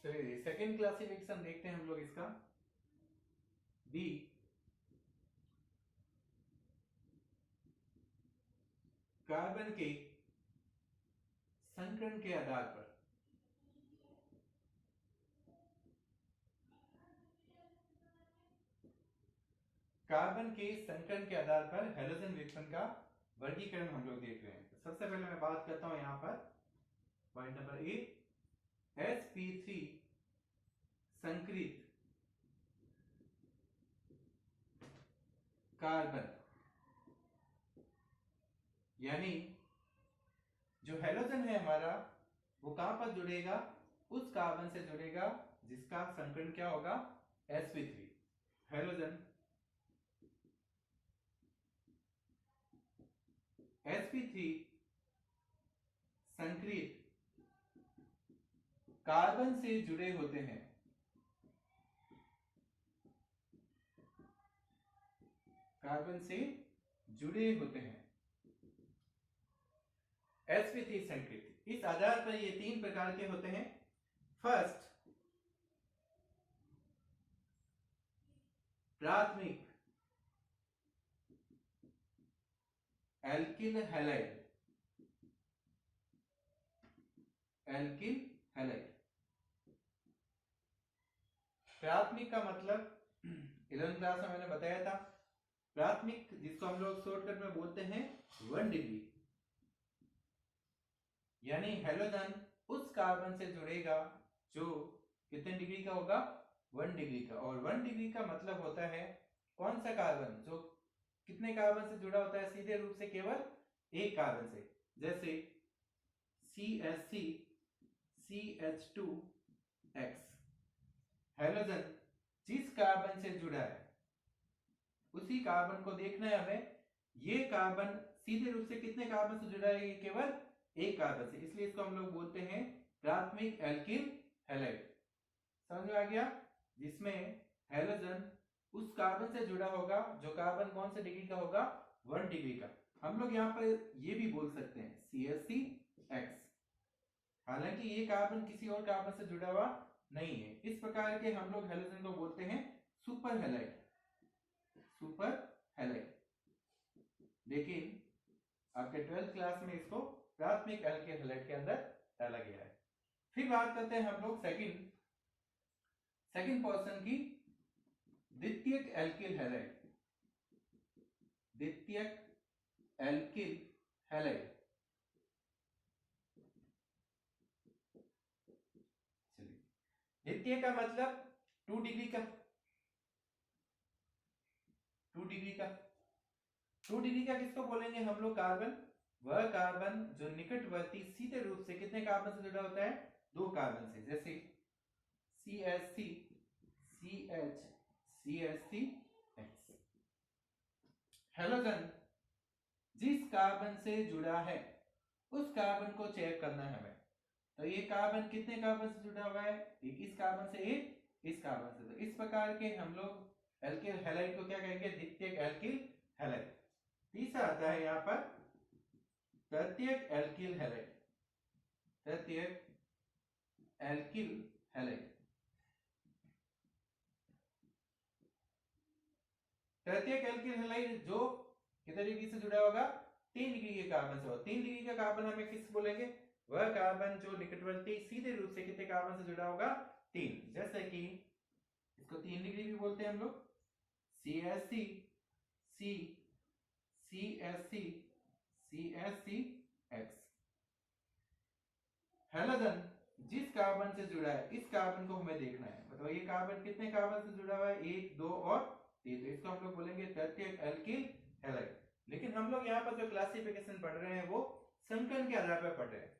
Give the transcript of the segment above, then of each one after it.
चलिए second classification देखते हैं हम लोग इसका। बी, कार्बन के संकरण के आधार पर हैलोजन विघटन का वर्गीकरण हम लोग देख रहे हैं। तो सबसे पहले मैं बात करता हूं यहां पर पॉइंट नंबर ए, sp3 संकरित कार्बन, यानी जो हैलोजन है हमारा वो कहां पर जुड़ेगा, उस कार्बन से जुड़ेगा जिसका संकरण क्या होगा, sp3। हैलोजन sp3 संकरित कार्बन से जुड़े होते हैं, कार्बन से जुड़े होते हैं sp3 संकरित। इस आधार पर ये तीन प्रकार के होते हैं। फर्स्ट, प्राथमिक एल्किल हैलाइड, एल्किल हैलाइड। प्राथमिक का मतलब 11th क्लास में मैंने बताया था, प्राथमिक जिसको हम लोग शॉर्टकट में बोलते हैं 1 डिग्री, यानी हैलोजन उस कार्बन से जुड़ेगा जो कितने डिग्री का होगा, 1 डिग्री का। और 1 डिग्री का मतलब होता है कौन सा कार्बन जो कितने कार्बन से जुड़ा होता है, सीधे रूप से केवल एक कार्बन से, जैसे CH3 CH2X। हैलोजन जिस कार्बन से जुड़ा है उसी कार्बन को देखना है हमें, ये कार्बन सीधे रूप से कितने कार्बन से जुड़ा है, ये केवल एक कार्बन से, इसलिए इसको हम लोग बोलते हैं प्राथमिक एल्किल हैलाइड। समझ में आ गया? जिसमें हैलोजन उस कार्बन से जुड़ा होगा जो कार्बन कौन से डिग्री का होगा, 1 डिग्री का। हम लोग यहाँ पर ये भी बोल सकते हैं CH3X, हालांकि ये कार्बन किसी और कार्बन से जुड़ा हुआ नहीं है। इस प्रकार के हम लोग हैलोजन को बोलते हैं सुपर हैलाइड, सुपर हैलाइड। लेकिन आपके 12th क्लास में इसको प्राथमिक एल्किल हैलाइड के अंदर डाला गया है। फिर बात करते हैं हम लोग सेकंड पर्सन की, द्वितीयक एल्किल हैलाइड, द्वितीयक एल्किल हैलाइड। चलिए, द्वितीय का मतलब 2 डिग्री का, 2 डिग्री का। 2 डिग्री का किसको बोलेंगे हम लोग, कार्बन, वह कार्बन जो निकटवर्ती सीधे रूप से कितने कार्बन से जुड़ा होता है, 2 कार्बन से, जैसे CH3 CH CH3X। हैलोजन जिस कार्बन से जुड़ा है उस कार्बन को चेक करना है हमें। तो ये कार्बन कितने कार्बन से जुड़ा हुआ है, एक इस कार्बन से, एक इस कार्बन से। तो इस प्रकार के हम लोग एल्किल हैलाइड को क्या कहेंगे, द्वितीयक एल्किल हैलाइड। तीसरा आता है यहाँ पर तृतीयक एल्किल हैलाइड, तृतीयक एल्किल हैलाइड। तृतीयक एल्किल हैलाइड जो कितने डिग्री से जुड़ा होगा, 3 डिग्री के कार्बन से होगा। 3 डिग्री का कार्बन हमें किस बोलेंगे, वह कार्बन जो निकटवर्ती सीधे रूप से कितने कार्बन से जुड़ा होगा, 3। जैसे कि इसको 3 डिग्री भी बोलते हैं हम लोग, CH3 C CH3 CH3X। Halogen जिस कार्बन से जुड़ा है इस कार्बन को हमें देखना है, मतलब ये कार्बन कितने कार्बन से जुड़ा हुआ है, 1 2 और 3। तो इसको हम लोग बोलेंगे तृतीयक एल्किल हैलाइड। लेकिन हम लोग यहाँ पर जो क्लासिफिकेशन पढ़ रहे हैं वो संकरण के आधार पर पढ़ रहे हैं।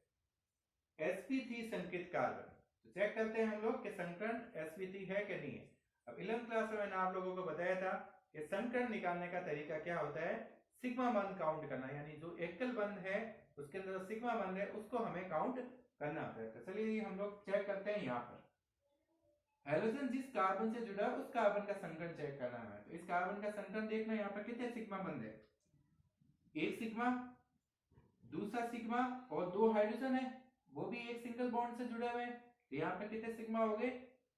sp3 संकरित कार्बन, तो चेक करते हैं हम लोग कि संकरण sp3 है कि नहीं है। अब 11th क्लास में मैंने आप लोगों को बताया था कि संकरण निकालने का तरीका क्या होता है, सिग्मा बंध काउंट करना, यानी जो एकल बंध है उसके अंदर जो सिग्मा बंध है उसको हमें काउंट करना होता है। तो चलिए हम लोग चेक करते हैं। यहाँ पर हैलोजन जिस कार्बन से जुड़ा है उस कार्बन का संकरण चेक करना है। तो इस कार्बन का संकरण देखना, यहाँ पर कितने सिग्मा बंध है, एक सिग्मा, दूसरा सिग्मा और 2 हाइड्रोजन है, वो भी एक सिंगल बॉन्ड से जुड़े हुए हैं। तो यहाँ पे कितने सिग्मा हो गए,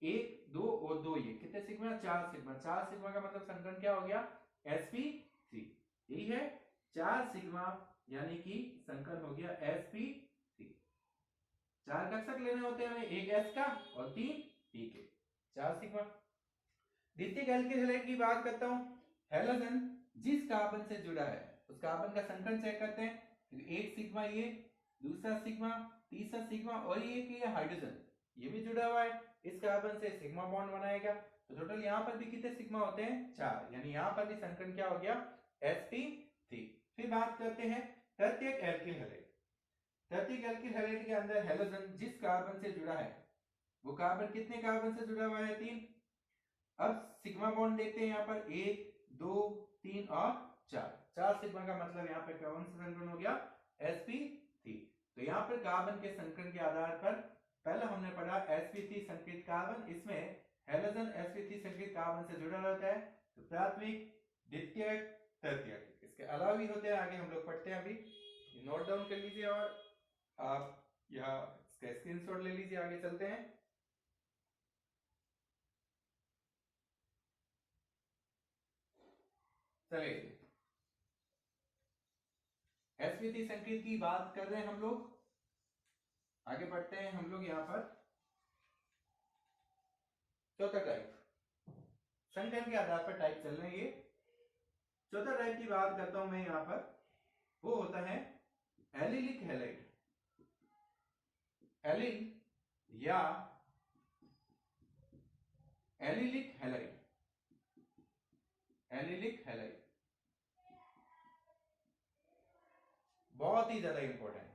1 2 और 2, ये कितने सिग्मा, 4 सिग्मा। 4 सिग्मा का मतलब संकरण क्या हो गया, sp3। यही है 4 सिग्मा, यानी कि संकरण हो गया sp3। 4 कक्षक लेने होते हैं हमें, एक s का और 3 p के, 4 सिग्मा। द्वितीयक एल्किल हैलाइड की बात करता हूं। हैलोजन जिस कार्बन से जुड़ा है उस कार्बन का संकरण चेक करते हैं। तो एक सिग्मा ये, दूसरा सिग्मा, तीसरा सिग्मा, और ये हाइड्रोजन ये भी जुड़ा हुआ है इस कार्बन से, सिग्मा बॉन्ड बनाएगा। तो टोटल यहाँ पर भी कितने सिग्मा होते हैं, 4, यानी यहाँ पर भी संकरण क्या हो गया, sp3। फिर बात करते हैं तृतीयक एल्किल हैलाइड। तृतीयक एल्किल हैलाइड के अंदर हैलोजन जिस कार्बन से जुड़ा है वो कार्बन कितने कार्बन से जुड़ा हुआ है, 3। अब सिग्मा बॉन्ड देखते हैं यहाँ पर, 1 2 3 और 4। 4 सिग्मा का मतलब यहाँ पे कौन सा संकरण हो गया, sp3। तो यहाँ पर कार्बन के संकरण के आधार पर पहले हमने पढ़ा sp3 संकेत कार्बन, इसमें हैलोजन sp3 संकेत कार्बन से जुड़ा रहता है। तो प्राथमिक, द्वितीयक, तृतीयक, इसके अलावा भी होते हैं, आगे हम लोग पढ़ते हैं। अभी नोट डाउन कर लीजिए और आप यहाँ इसका स्क्रीनशॉट ले लीजिए, आगे चलते हैं। चलिए sp3 संकेत की बात कर रहे हैं हम लोग, आगे बढ़ते हैं हम लोग। यहाँ पर चौथा टाइप, संकरण के आधार पर टाइप चल रहे हैं ये। चौथा टाइप की बात करता हूं मैं यहाँ पर, वो होता है एलिलिक हैलाइड। एलिल या एलिलिक हैलाइड, एलिलिक हैलाइड बहुत ही ज्यादा इंपॉर्टेंट,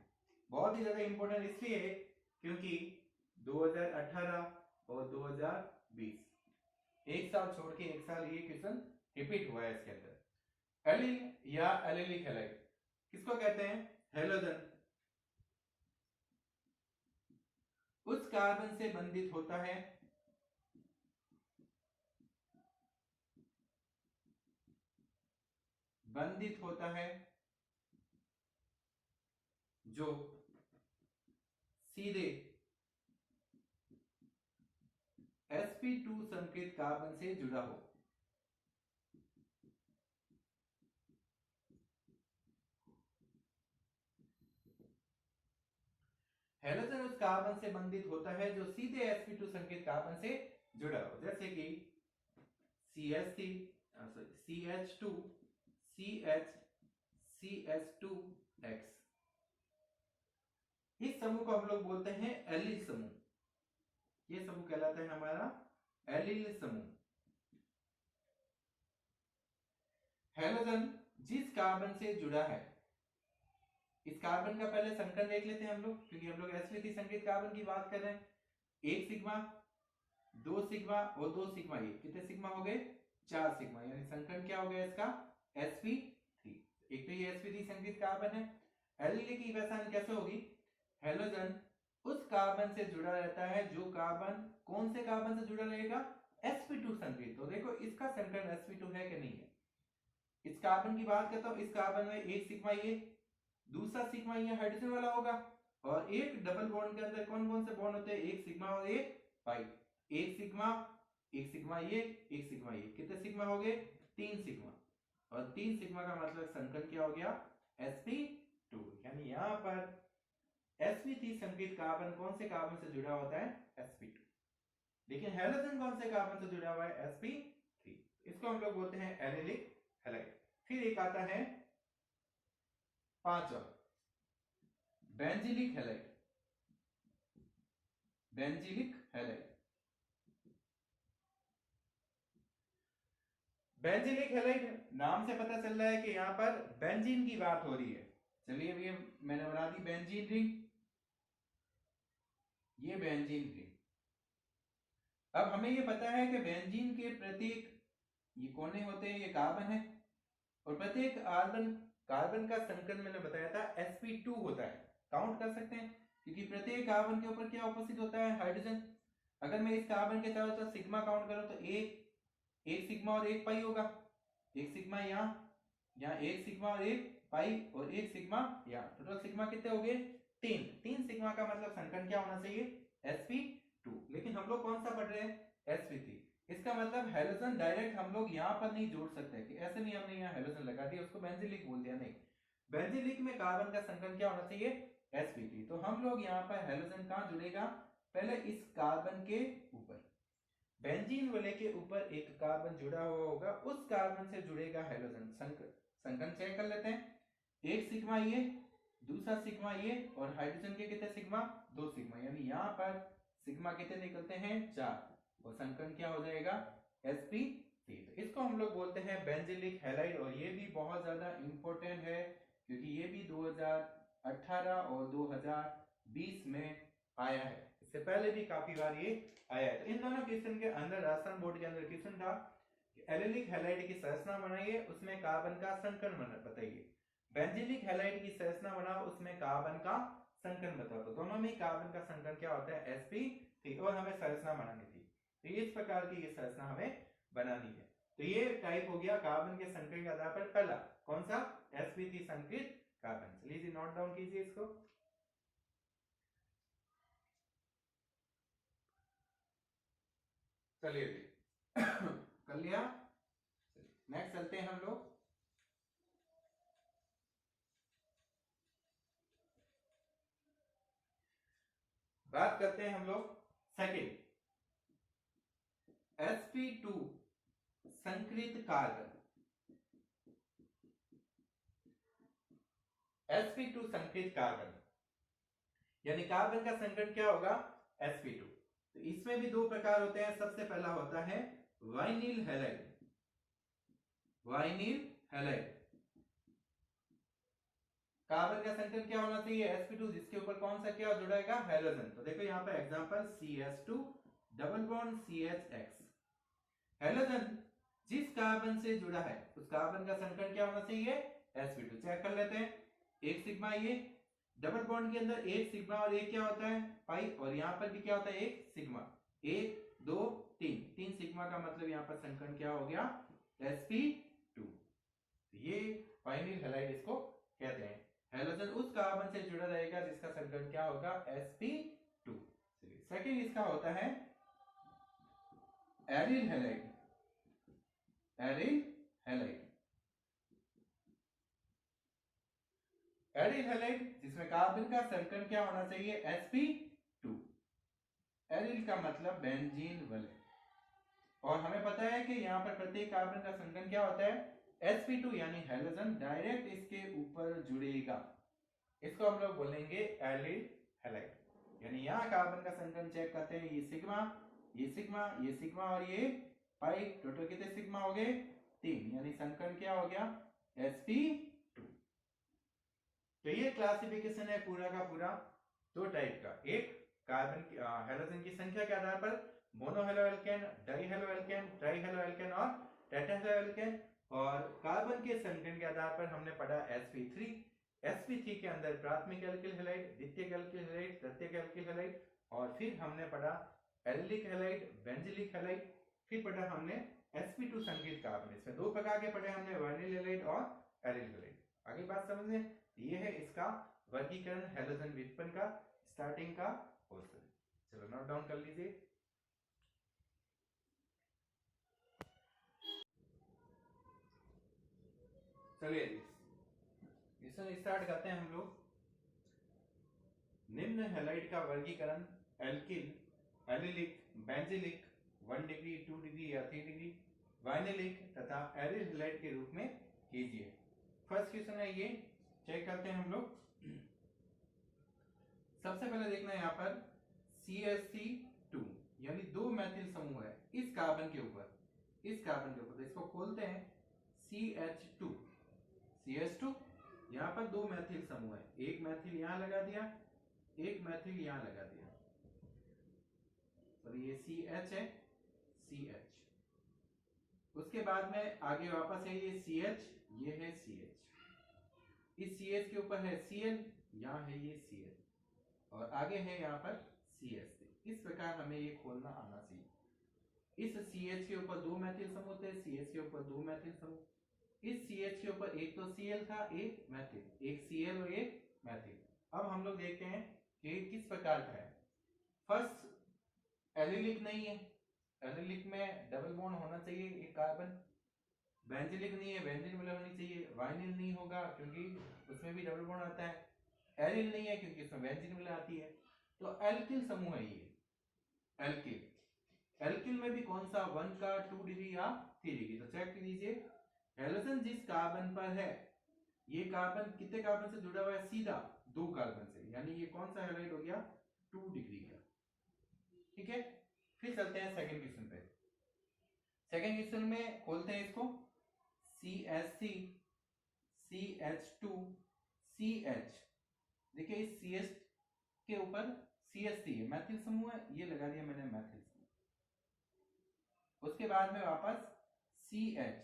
बहुत ही ज्यादा इंपॉर्टेंट इसलिए क्योंकि 2018 और 2020 एक साल छोड़ के एक साल ये क्वेश्चन रिपीट हुआ है इसके अंदर। एलिल या एलिलिक हैलाइड किसको कहते हैं, हैलोजन उस कार्बन से बंधित होता है जो सीधे sp2 संकेत कार्बन से जुड़ा हो। हैलोजन उस कार्बन से बंधित होता है जो सीधे sp2 संकेत कार्बन से जुड़ा हो, जैसे कि CH2 CH CH2X। इस समूह को हम लोग बोलते हैं एलिल समूह। ये समूह कहलाता है हमारा एलिल समूह। हैलोजन जिस कार्बन से जुड़ा है, इस कार्बन का पहले संकरण देख लेते हैं हम लोग, क्योंकि हम लोग sp3 संकेत कार्बन की बात कर रहे हैं। 1 सिग्मा, 2 सिग्मा और 2 सिग्मा, ये कितने सिग्मा हो गए, 4 सिग्मा, यानी संकरण क्या हो गया इसका, sp3। एक तो ये sp3 संकेत कार्बन है। एलिलिक की पहचान कैसे होगी, हैलोजन उस कार्बन से जुड़ा रहता है जो कार्बन कौन से कार्बन से जुड़ा रहेगा, sp2 संकेत। तो देखो इसका संकरण sp2 है कि नहीं है। इस कार्बन की बात करता हूं, इस कार्बन में 1 सिग्मा ये, दूसरा सिग्मा ये हाइड्रोजन वाला होगा, और एक डबल बॉन्ड के अंदर कौन कौन से बॉन्ड होते हैं, 1 सिग्मा और 1 पाई। 1 सिग्मा, 1 सिग्मा ये, 1 सिग्मा ये, कितने सिग्मा हो गए, 3 सिग्मा। और 3 सिग्मा का मतलब संकरण क्या हो गया, sp2। यानी यहां पर sp3 संकेत कार्बन कौन से कार्बन से जुड़ा होता है, sp2। लेकिन हैलोजन कौन से कार्बन से जुड़ा हुआ है, sp3। इसको हम लोग बोलते हैं एलिलिक हैलाइड। फिर एक आता है पांचवा, benzylic halide. Benzylic halide, benzylic halide नाम से पता चल रहा है कि यहां पर बेंजीन की बात हो रही है। चलिए अभी मैंने बना दी बेंजीन रिंग, ये बेंजीन रिंग। अब हमें ये पता है कि बेंजीन के प्रत्येक ये कोने होते हैं, ये कार्बन है, और प्रत्येक कार्बन का संकरण मैंने बताया था sp2 होता है। काउंट कर सकते हैं क्योंकि प्रत्येक कार्बन के ऊपर क्या उपस्थित होता है, हाइड्रोजन। अगर मैं इस कार्बन के चारों तरफ सिग्मा काउंट करूं तो एक सिग्मा और 1 पाई होगा। 1 सिग्मा यहाँ 1 सिग्मा और 1 पाई, और 1 सिग्मा यहाँ, टोटल सिग्मा कितने हो गए, 3 सिग्मा का मतलब संकरण क्या होना चाहिए, sp2। 2। लेकिन हम लोग कौन सा पढ़ रहे हैं, sp3। इसका मतलब हैलोजन डायरेक्ट हम लोग यहाँ पर नहीं जोड़ सकते कि ऐसे नहीं हमने यहाँ हैलोजन लगा दिया उसको बेंजीलिक बोल दिया, नहीं। बेंजीलिक में कार्बन का संकरण क्या होना चाहिए, sp3। तो हम लोग यहाँ पर हैलोजन कहाँ जुड़ेगा, पहले इस कार्बन के ऊपर, बेंजीन वाले के ऊपर एक कार्बन जुड़ा हुआ होगा, उस कार्बन से जुड़ेगा हैलोजन। संकरण चेक कर लेते हैं, एक सिग्मा ये, दूसरा सिग्मा ये, और हाइड्रोजन के कितने सिग्मा, 2 सिग्मा, यानी यहाँ पर सिग्मा कितने निकलते हैं, 4, और संकरण क्या हो जाएगा, sp3। तो इसको हम लोग बोलते हैं बेंजीलिक हैलाइड, और ये भी बहुत ज्यादा इंपॉर्टेंट है क्योंकि ये भी 2018 और 2020 में आया है, इससे पहले भी काफी बार ये आया है। तो इन दोनों क्वेश्चन के अंदर राजस्थान बोर्ड के अंदर क्वेश्चन था कि एलिलिक हैलाइड की संरचना बनाइए, उसमें कार्बन का संकरण बताइए। बेंजीलिक हैलाइड की संरचना बनाओ, उसमें कार्बन का संकरण बताओ। तो दोनों में कार्बन का संकरण क्या होता है, sp3, और हमें संरचना बनानी थी। तो इस प्रकार की ये संरचना हमें बनानी है। तो ये टाइप हो गया कार्बन के संकरण के आधार पर पहला, कौन सा, sp3 संकरित कार्बन। चलिए नोट डाउन कीजिए इसको। चलिए कर लिया, नेक्स्ट चलते हैं हम लोग। बात करते हैं हम लोग सेकंड, sp2 संकरित कार्बन। sp2 संकरित कार्बन यानी कार्बन का संकरण क्या होगा, sp2। तो इसमें भी दो प्रकार होते हैं। सबसे पहला होता है vinyl halide, vinyl halide. Carbon का संकरण क्या होना चाहिए, sp2, जिसके ऊपर कौन सा क्या जुड़ेगा, हैलोजन। तो देखो यहाँ पर example CH2 double bond CHX। Halogen जिस कार्बन से जुड़ा है उस कार्बन का संकरण क्या होना चाहिए, sp2। चेक कर लेते हैं, एक सिग्मा ये, डबल बॉन्ड के अंदर एक सिग्मा और एक क्या होता है, पाई, और यहाँ पर भी क्या होता है, एक सिग्मा, 1 2 3 सिग्मा का मतलब यहाँ पर संकरण क्या हो गया, sp2। ये वाइनिल हैलाइड इसको कहते हैं। हैलोजन उस कार्बन से जुड़ा रहेगा जिसका संकरण क्या होगा, sp2। सेकंड इसका होता है aryl halide, aryl halide. Aryl halide जिसमें कार्बन का संकरण क्या होना चाहिए, sp2। एरिल का मतलब बेंजीन वाले, और हमें पता है कि यहाँ पर प्रत्येक कार्बन का संकरण क्या होता है, sp2, यानी हैलोजन डायरेक्ट इसके ऊपर जुड़ेगा, इसको हम लोग बोलेंगे एरिल हैलाइड। यानी यहाँ कार्बन का संकरण चेक करते हैं, ये सिग्मा, ये सिग्मा, ये सिग्मा और ये पाई, टोटल कितने सिग्मा हो गए, 3, यानी संकरण क्या हो गया, sp2। तो ये क्लासिफिकेशन है पूरा का पूरा दो टाइप का, एक कार्बन की हैलोजन की संख्या के आधार पर mono halo alkane, die halo alkane, try halo alkane और टेट्रा हेलो एल्केन, और कार्बन के संकरण के आधार पर हमने पढ़ा sp3। sp3 के अंदर प्राथमिक एल्किल हैलाइड, द्वितीयक एल्किल हैलाइड, तृतीयक एल्किल हैलाइड, और फिर हमने पढ़ा एल्डिक हैलाइड, बेंजिलिक हैलाइड, फिर पढ़ा हमने sp2 संकरित कार्बन। इसमें दो प्रकार के पढ़े हमने, वाइनिल हैलाइड और एरिल हैलाइड। आगे बात समझ में, ये है इसका वर्गीकरण हैलोजन व्युत्पन्न का स्टार्टिंग का पोर्शन। चलो नोट डाउन कर लीजिए। चलिए क्वेश्चन स्टार्ट करते हैं हम लोग। निम्न हैलाइड का वर्गीकरण alkyl, allylic, benzylic, 1 degree, 2 degree या 3 डिग्री, वाइनिलिक तथा एरिल हैलाइड के रूप में कीजिए। फर्स्ट क्वेश्चन है ये, चेक करते हैं हम लोग। सबसे पहले देखना है यहाँ पर CH2 यानी 2 मैथिल समूह है इस कार्बन के ऊपर, इस कार्बन के ऊपर। तो इसको खोलते हैं, CH2, CH2, यहाँ पर 2 मैथिल समूह है, एक मैथिल यहाँ लगा दिया, एक मैथिल यहाँ लगा दिया, तो ये CH है, CH। उसके बाद में आगे वापस है ये CH, ये है CH, इस CH के ऊपर है Cl, यहाँ है ये Cl, और आगे है यहाँ पर CH। इस प्रकार हमें ये खोलना आना चाहिए। इस CH के ऊपर 2 मैथिल समूह थे, CH के ऊपर 2 मैथिल समूह, इस CH के ऊपर एक तो Cl था, एक मैथिल, एक Cl और एक मैथिल। अब हम लोग देखते हैं कि किस प्रकार का है। फर्स्ट एलिलिक नहीं है, एलिलिक में डबल बॉन्ड होना चाहिए एक कार्बन। बेंजिलिक नहीं है, बेंजीन वाला होनी चाहिए। वाइनिल नहीं होगा क्योंकि उसमें भी डबल बॉन्ड आता है। एरिल नहीं है क्योंकि उसमें बेंजीन वाला आती है। तो एल्किल समूह है ये, एल्किल। एल्किल में भी कौन सा, 1 का 2 डिग्री या 3 डिग्री। तो चेक कीजिए, हेलोजन जिस कार्बन पर है, ये कार्बन कितने कार्बन से जुड़ा हुआ है, सीधा 2 कार्बन से, यानी ये कौन सा हैलाइड हो गया, 2 डिग्री का। ठीक है, फिर चलते हैं सेकंड क्वेश्चन पे। सेकंड क्वेश्चन में खोलते हैं इसको, CH3 CH2 CH। देखिए इस CH के ऊपर CH3 है, मैथिल समूह है, ये लगा दिया मैंने मैथिल समूह। उसके बाद में वापस CH,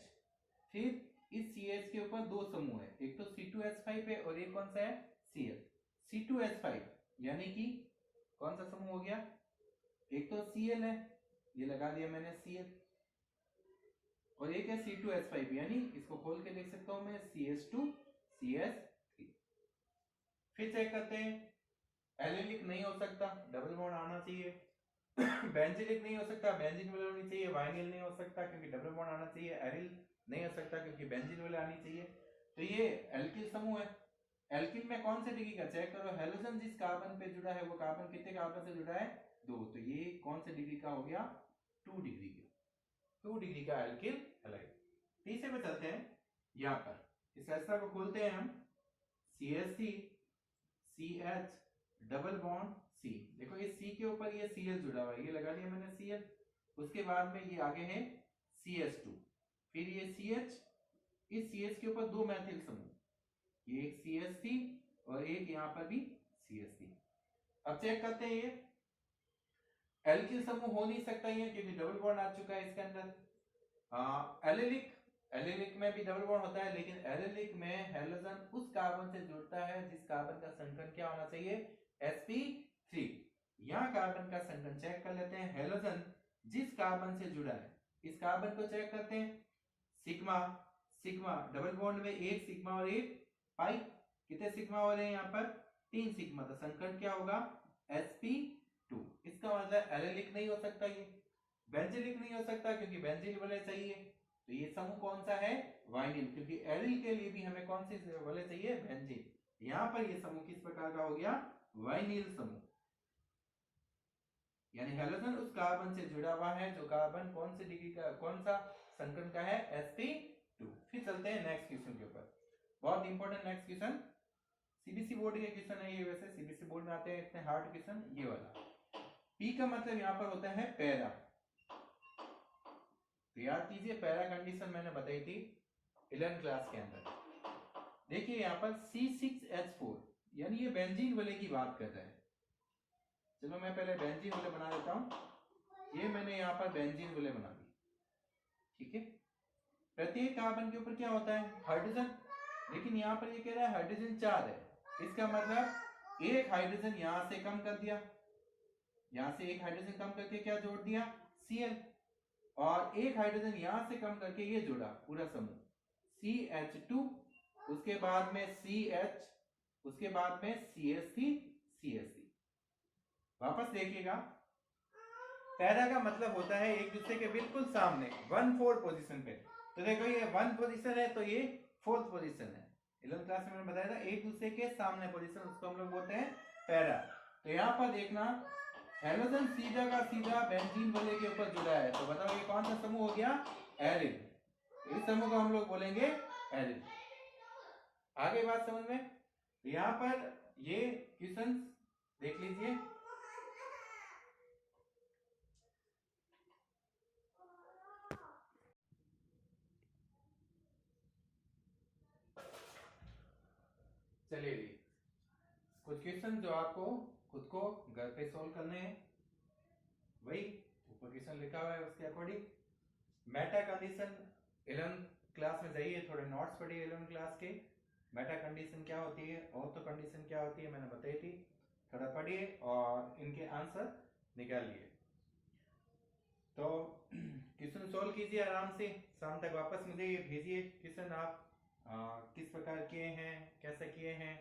फिर इस CH के ऊपर 2 समूह है, एक तो C2H5 है और एक कौन सा है, Cl। C2H5 यानी कि कौन सा समूह हो गया, एक तो Cl है, ये लगा दिया मैंने Cl, और एक है C2H5 यानी इसको खोल के लिख सकता हूं मैं CH2 CH3। फिर चेक करते हैं, एलिलिक नहीं हो सकता, डबल बॉन्ड आना चाहिए। बेंजिलिक नहीं हो सकता, बेंजीन वाला होनी चाहिए। वाइनिल नहीं हो सकता क्योंकि डबल बॉन्ड आना चाहिए। एरिल नहीं हो सकता क्योंकि बेंजीन वाला आनी चाहिए। तो ये एल्किल समूह है। एल्किल में कौन से डिग्री का, चेक करो, हेलोजन जिस कार्बन पे जुड़ा है वो कार्बन कितने कार्बन से जुड़ा है, 2। तो ये कौन से डिग्री का हो गया, 2 डिग्री का, 2 डिग्री का एल्किल हैलाइड। तीसरे पे चलते हैं, यहां पर इस रास्ता को खोलते हैं हम, CH3 CH double bond C। देखो ये C के ऊपर ये Cl जुड़ा हुआ है, ये लगा दिया मैंने Cl। उसके बाद में ये आगे है CH2, फिर ये CH, इस CH के ऊपर 2 मैथिल समूह, ये एक CH3 और एक यहां पर भी CH3। अब चेक करते हैं, ये एल्किल समूह हो नहीं सकता ये क्योंकि डबल बॉन्ड आ चुका है इसके अंदर। एलिलिक, एलिलिक में भी डबल बॉन्ड होता है, लेकिन एलिलिक में हेलोजन उस कार्बन से जुड़ता है जिस कार्बन का संकरण क्या होना चाहिए, sp3। यहां कार्बन का संकरण चेक कर लेते हैं, हेलोजन जिस कार्बन से जुड़ा है इस कार्बन को चेक करते हैं, सिग्मा सिग्मा डबल बॉन्ड में एक सिग्मा और एक पाई, कितने सिग्मा हो रहे हैं यहाँ पर, 3 सिग्मा। तो संकरण क्या होगा, sp2। इसका मतलब एलिलिक नहीं हो सकता, ये बेंजिलिक नहीं हो सकता क्योंकि बेंजिल वाले चाहिए। तो ये समूह कौन सा है, वाइनिल, क्योंकि एरिल के लिए भी हमें कौन से वाले चाहिए, बेंजिल। यहां पर ये समूह किस प्रकार का हो गया, वाइनिल समूह। यानी हेलोजन उस कार्बन से जुड़ा हुआ है जो कार्बन कौन से डिग्री का, कौन सा संकरण का है, sp2। फिर चलते हैं नेक्स्ट क्वेश्चन के ऊपर, बहुत important next question, CBSE board के क्वेश्चन है ये, वैसे सीबीएसई बोर्ड में आते हैं इतने हार्ड क्वेश्चन, ये वाला। पी का मतलब यहां पर होता है पैरा। तो याद कीजिए, पैरा कंडीशन मैंने बताई थी 11 क्लास के अंदर। देखिए यहाँ पर C6H4 यानी ये बेंजीन वाले की बात कर रहा है। चलो मैं पहले बेंजीन वाले बना देता हूं, ये मैंने यहाँ पर बेंजीन वाले बना दी। ठीक है, प्रत्येक कार्बन के ऊपर क्या होता है, हाइड्रोजन, लेकिन यहाँ पर ये कह रहा है हाइड्रोजन 4 है। इसका मतलब एक हाइड्रोजन यहां से कम कर दिया, यहां से एक हाइड्रोजन कम करके क्या जोड़ दिया, Cl, और एक हाइड्रोजन यहां से कम करके ये जोड़ा पूरा समूह CH2, उसके बाद में CH, उसके बाद में CH3 CH3। वापस देखिएगा, पैरा का मतलब होता है एक दूसरे के बिल्कुल सामने 1/4 पोजीशन पे। तो देखो ये 1 पोजीशन है तो ये 4th पोजीशन है। 11th क्लास में मैंने बताया था एक दूसरे के सामने पोजीशन, उसको हम लोग बोलते हैं पैरा। तो यहाँ पर देखना, हेलोजन सीधा का सीधा बेंजीन वाले के ऊपर जुड़ा है, तो बताओ ये कौन सा समूह हो गया, एरिल। इस समूह को हम लोग बोलेंगे एरिल। आगे बात समझ में, यहाँ पर ये क्वेश्चन देख लीजिए, चलिए जी कुछ क्वेश्चन जो आपको खुद को घर पे सोल्व करने हैं, वही ऊपर क्वेश्चन लिखा हुआ है उसके अकॉर्डिंग। मेटा कंडीशन 11 क्लास में जाइए, थोड़े नोट्स पढ़िए 11 क्लास के, मेटा कंडीशन क्या होती है, ऑर्थो कंडीशन क्या होती है मैंने बताई थी, थोड़ा पढ़िए और इनके आंसर निकालिए। तो क्वेश्चन सोल्व कीजिए आराम से, शाम तक वापस मुझे ये भेजिए क्वेश्चन आप किस प्रकार किए हैं, कैसे किए हैं,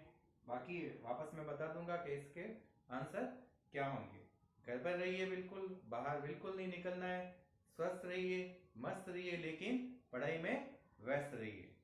बाकी वापस मैं बता दूंगा कि इसके आंसर क्या होंगे। घर पर रहिए, बिल्कुल बाहर बिल्कुल नहीं निकलना है। स्वस्थ रहिए, मस्त रहिए, लेकिन पढ़ाई में व्यस्त रहिए।